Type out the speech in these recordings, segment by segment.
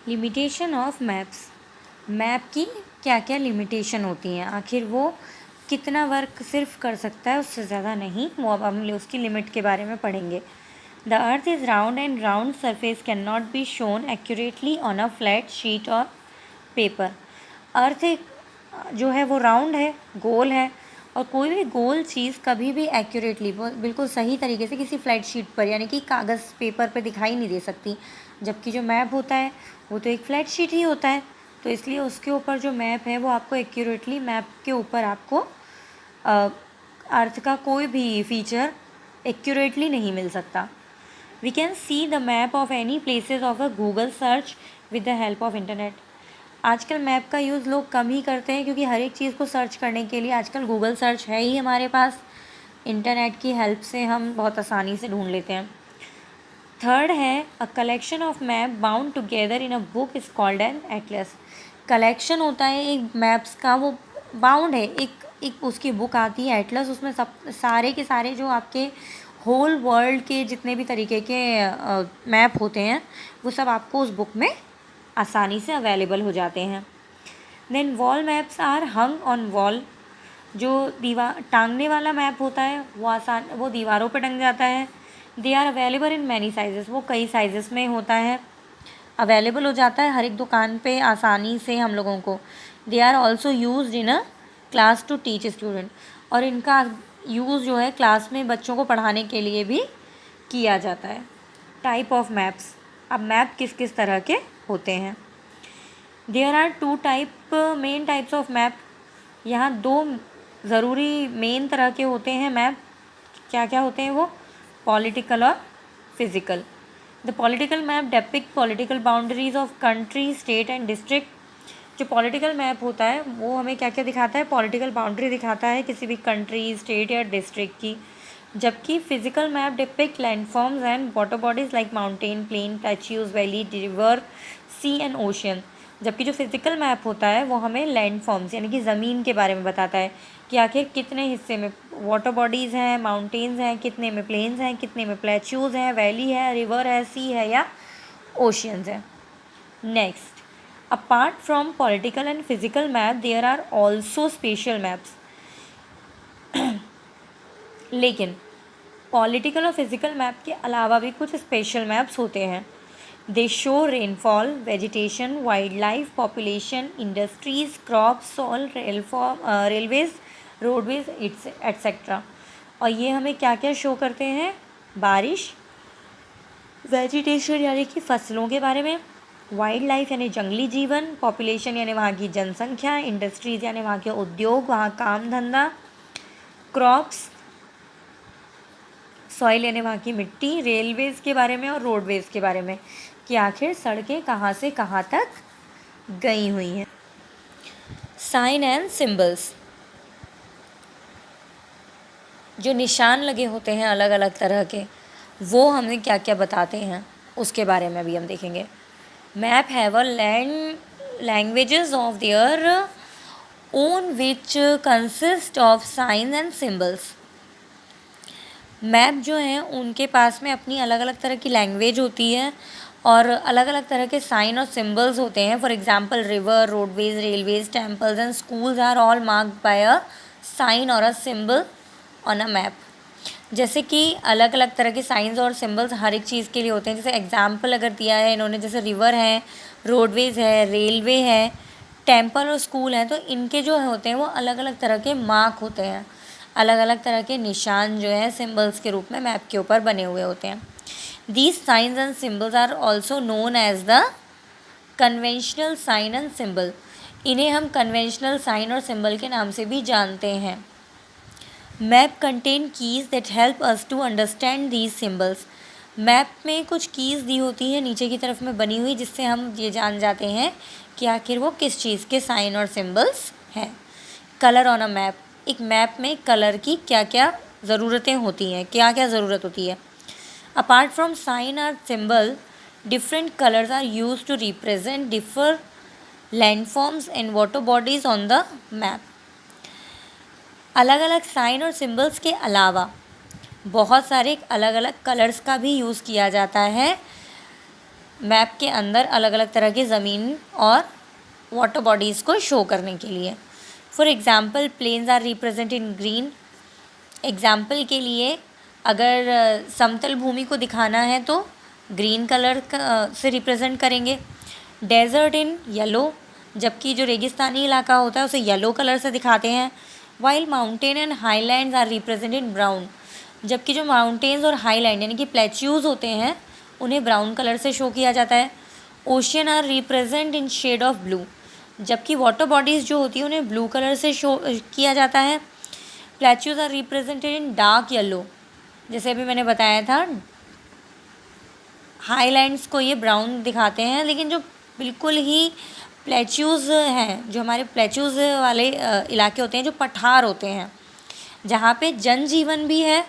Limitation of maps. Map की क्या क्या लिमिटेशन होती हैं, आखिर वो कितना वर्क सिर्फ कर सकता है, उससे ज़्यादा नहीं। वो अब हम उसकी लिमिट के बारे में पढ़ेंगे। The earth is round and round surface can not be shown accurately on a flat sheet और पेपर। अर्थ जो है वो राउंड है, गोल है, और कोई भी गोल चीज़ कभी भी एक्यूरेटली बिल्कुल सही तरीके से किसी फ्लैट शीट पर यानी कि कागज़ पेपर पर दिखाई नहीं दे सकती। जबकि जो मैप होता है वो तो एक फ्लैट शीट ही होता है, तो इसलिए उसके ऊपर जो मैप है वो आपको एक्यूरेटली मैप के ऊपर आपको अर्थ का कोई भी फीचर एक्यूरेटली नहीं मिल सकता। We can see the map of any places of a Google search with the help of internet. आजकल मैप का यूज़ लोग कम ही करते हैं, क्योंकि हर एक चीज़ को सर्च करने के लिए आजकल गूगल सर्च है ही हमारे पास। इंटरनेट की हेल्प से हम बहुत आसानी से ढूंढ लेते हैं। थर्ड है a collection of map bound together in a book is called an Atlas. Collection होता है एक मैप्स का, वो बाउंड है, एक उसकी बुक आती है एटलस, उसमें सब सारे के सारे जो आपके होल वर्ल्ड के जितने भी तरीके के मैप होते हैं वो सब आपको उस बुक में आसानी से अवेलेबल हो जाते हैं। Then wall maps are hung on wall. जो दीवार टांगने वाला मैप होता है वो दीवारों पर टंग जाता है। They are available in many sizes. वो कई साइजेस में होता है, अवेलेबल हो जाता है हर एक दुकान पे आसानी से हम लोगों को। They are also use in a class to teach student. और इनका यूज़ जो है क्लास में बच्चों को पढ़ाने के लिए भी किया जाता है। Type of maps. अब मैप किस किस तरह के होते हैं। There are two main types of map. यहाँ दो ज़रूरी मेन तरह के होते हैं मैप। क्या क्या होते हैं वो? पॉलिटिकल और physical. The political map depict political boundaries of country, state and district. जो पॉलिटिकल मैप होता है वो हमें क्या क्या दिखाता है? पॉलिटिकल बाउंड्री दिखाता है किसी भी कंट्री, स्टेट या डिस्ट्रिक्ट की। जबकि physical map depict landforms and water bodies like mountain, plain, plateaus, valley, river, sea and ocean. जबकि जो फिजिकल मैप होता है वो हमें लैंडफॉर्म्स यानी कि ज़मीन के बारे में बताता है कि आखिर कितने हिस्से में वाटर बॉडीज़ हैं, माउंटेन्स हैं, कितने में प्लेन्स हैं, कितने में प्लेट्यूज हैं, वैली है, रिवर है, सी है या ओशियंस है। Next, apart from political and physical map there are also special maps. लेकिन पॉलिटिकल और फिजिकल मैप के अलावा भी कुछ स्पेशल मैप्स होते हैं। They show rainfall, vegetation, wildlife, population, industries, crops, soil, railways, roadways etcetera. और ये हमें क्या क्या शो करते हैं? बारिश, वेजिटेशन यानी कि फसलों के बारे में, वाइल्ड लाइफ यानी जंगली जीवन, पॉपुलेशन यानी वहाँ की जनसंख्या, इंडस्ट्रीज़ यानी वहाँ के उद्योग, वहाँ काम धंधा, क्रॉप्स, सॉइल यानी वहाँ की मिट्टी, रेलवेज़ के बारे में और रोडवेज़ के बारे में कि आखिर सड़कें कहाँ से कहाँ तक गई हुई हैं। Sign and symbols. जो निशान लगे होते हैं अलग अलग तरह के, वो हमें क्या क्या बताते हैं उसके बारे में भी हम देखेंगे। Map have a languages of their own which consist of sine and symbols. Map जो हैं उनके पास में अपनी अलग अलग तरह की लैंग्वेज होती है और अलग अलग तरह के साइन और सिंबल्स होते हैं। For example river, roadways, railways, temples and schools are all marked by a sign or a symbol on a map. जैसे कि अलग अलग तरह के साइंस और सिंबल्स हर एक चीज़ के लिए होते हैं। जैसे एग्जांपल अगर दिया है इन्होंने, जैसे रिवर है, रोडवेज है, रेलवे है, टेम्पल और स्कूल हैं, तो इनके जो होते हैं वो अलग अलग तरह के मार्क होते हैं, अलग अलग तरह के निशान जो हैं सिंबल्स के रूप में मैप के ऊपर बने हुए होते हैं। These signs and symbols are also known as the conventional sign and symbol. इन्हें हम कन्वेंशनल साइन और सिंबल के नाम से भी जानते हैं। Map contain keys that help us to understand these symbols. Map में कुछ कीज़ दी होती हैं नीचे की तरफ में बनी हुई, जिससे हम ये जान जाते हैं कि आखिर वो किस चीज़ के साइन और सिंबल्स हैं। Colour on a map. एक मैप में कलर की क्या क्या ज़रूरतें होती हैं, क्या क्या ज़रूरत होती है। अपार्ट फ्रॉम साइन और symbol, different colours are use to represent differ landforms and water bodies on the map. अलग अलग साइन और सिंबल्स के अलावा बहुत सारे अलग अलग कलर्स का भी यूज़ किया जाता है मैप के अंदर अलग अलग तरह की ज़मीन और वाटर बॉडीज़ को शो करने के लिए। For example plains are represent in green. Example के लिए अगर समतल भूमि को दिखाना है तो ग्रीन कलर से रिप्रेजेंट करेंगे। डेजर्ट इन येलो, जबकि जो रेगिस्तानी इलाका होता है उसे येलो कलर से दिखाते हैं। While mountain and highlands are represent in brown, जबकि जो माउंटेन्स और हाईलैंड यानी कि प्लेट्यूज होते हैं उन्हें ब्राउन कलर से शो किया जाता है। Ocean are represent in shade of blue, जबकि वाटर बॉडीज़ जो होती है उन्हें ब्लू कलर से शो किया जाता है। Plateaus are represented in dark yellow, जैसे अभी मैंने बताया था हाईलैंड्स को ये ब्राउन दिखाते हैं, लेकिन जो बिल्कुल ही प्लेट्यूज हैं, जो हमारे प्लेट्यूज वाले इलाके होते हैं, जो पठार होते हैं जहाँ पे जनजीवन भी है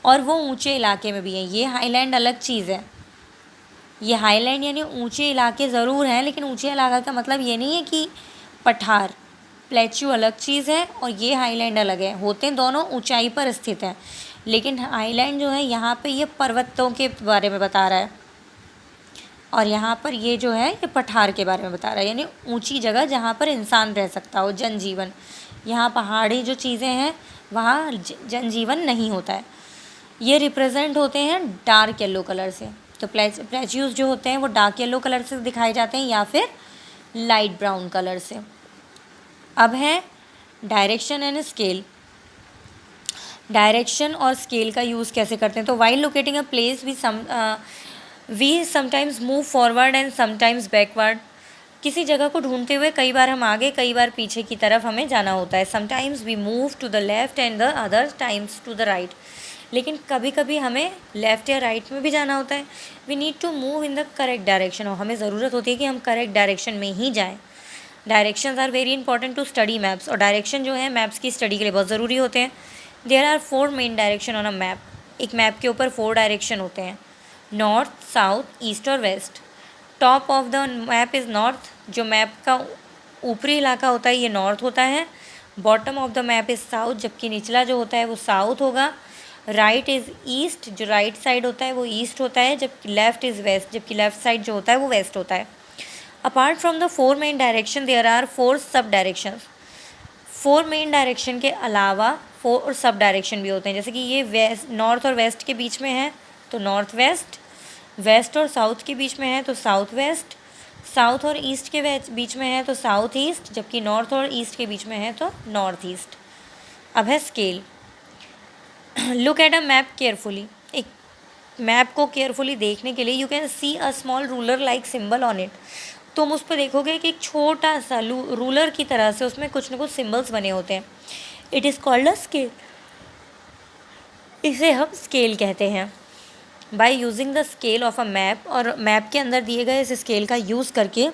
और वो ऊंचे इलाके में भी है, ये हाईलैंड अलग चीज़ है। ये हाईलैंड यानी ऊंचे इलाके ज़रूर हैं, लेकिन ऊंचे इलाका का मतलब ये नहीं है कि पठार। प्लेट्यू अलग चीज़ है और ये हाईलैंड अलग है, होते दोनों ऊंचाई पर स्थित हैं, लेकिन हाईलैंड जो है यहाँ पे ये पर्वतों के बारे में बता रहा है और यहाँ पर ये जो है ये पठार के बारे में बता रहा है, यानी ऊंची जगह जहाँ पर इंसान रह सकता हो, जनजीवन। यहाँ पहाड़ी जो चीज़ें हैं वहाँ जनजीवन नहीं होता है। ये रिप्रेजेंट होते हैं डार्क येलो कलर से, तो प्लेट्यूज जो होते हैं वो डार्क येलो कलर से दिखाए जाते हैं या फिर लाइट ब्राउन कलर से। अब है डायरेक्शन एंड स्केल। डायरेक्शन और स्केल का यूज़ कैसे करते हैं, तो while locating a place we sometimes move forward and sometimes backward. किसी जगह को ढूंढते हुए कई बार हम आगे कई बार पीछे की तरफ हमें जाना होता है। Sometimes we move to the left and the other times to the right, लेकिन कभी कभी हमें लेफ़्ट या राइट में भी जाना होता है। We need to move in the correct direction, और हमें ज़रूरत होती है कि हम करेक्ट डायरेक्शन में ही जाएँ। Directions are very important to study maps, और डायरेक्शन जो है मैप्स की स्टडी के लिए बहुत ज़रूरी होते हैं। There are 4 main direction on a map. एक मैप के ऊपर 4 डायरेक्शन होते हैं, नॉर्थ, साउथ, ईस्ट और west. Top of the map is north, जो मैप का ऊपरी इलाका होता है ये नॉर्थ होता है। Bottom of the map is south, जबकि निचला जो होता है वो साउथ होगा। राइट इज़ ईस्ट, जो राइट साइड होता है वो ईस्ट होता है, जबकि लेफ़्ट इज़ वेस्ट, जबकि लेफ़्ट साइड जो होता है वो वेस्ट होता है। Apart from the 4 main direction there are 4 sub directions. 4 main direction के अलावा 4 सब डायरेक्शन भी होते हैं, जैसे कि ये वेस्ट, नॉर्थ और वेस्ट के बीच में है तो नॉर्थ वेस्ट, वेस्ट और साउथ के बीच में है तो साउथ वेस्ट, साउथ और ईस्ट के बीच में है तो साउथ ईस्ट, जबकि नॉर्थ और ईस्ट के बीच में है तो नॉर्थ ईस्ट। अब है scale. Look at a map carefully. एक मैप को केयरफुली देखने के लिए you can see a small ruler like symbol on it. तुम उस पर देखोगे कि एक छोटा सा रूलर की तरह से उसमें कुछ न कुछ सिम्बल्स बने होते हैं। It is called a scale. इसे हम स्केल कहते हैं। By using the scale of a map, और मैप के अंदर दिए गए इस स्केल का यूज़ करके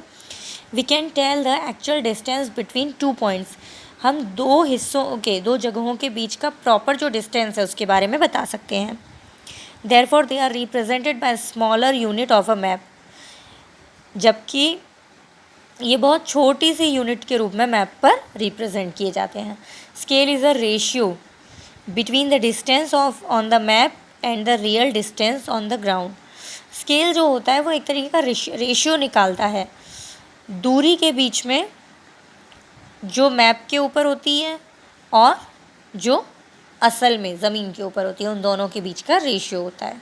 we can tell the actual distance between 2 points. हम 2 हिस्सों के 2 जगहों के बीच का प्रॉपर जो डिस्टेंस है उसके बारे में बता सकते हैं। Therefore they are represented by smaller unit of a map, जबकि ये बहुत छोटी सी यूनिट के रूप में मैप पर रिप्रेजेंट किए जाते हैं। Scale is a ratio between the distance of on the map and the real distance on the ground. Scale जो होता है वो एक तरीके का रेशियो निकालता है दूरी के बीच में जो मैप के ऊपर होती है और जो असल में ज़मीन के ऊपर होती है, उन दोनों के बीच का रेशियो होता है।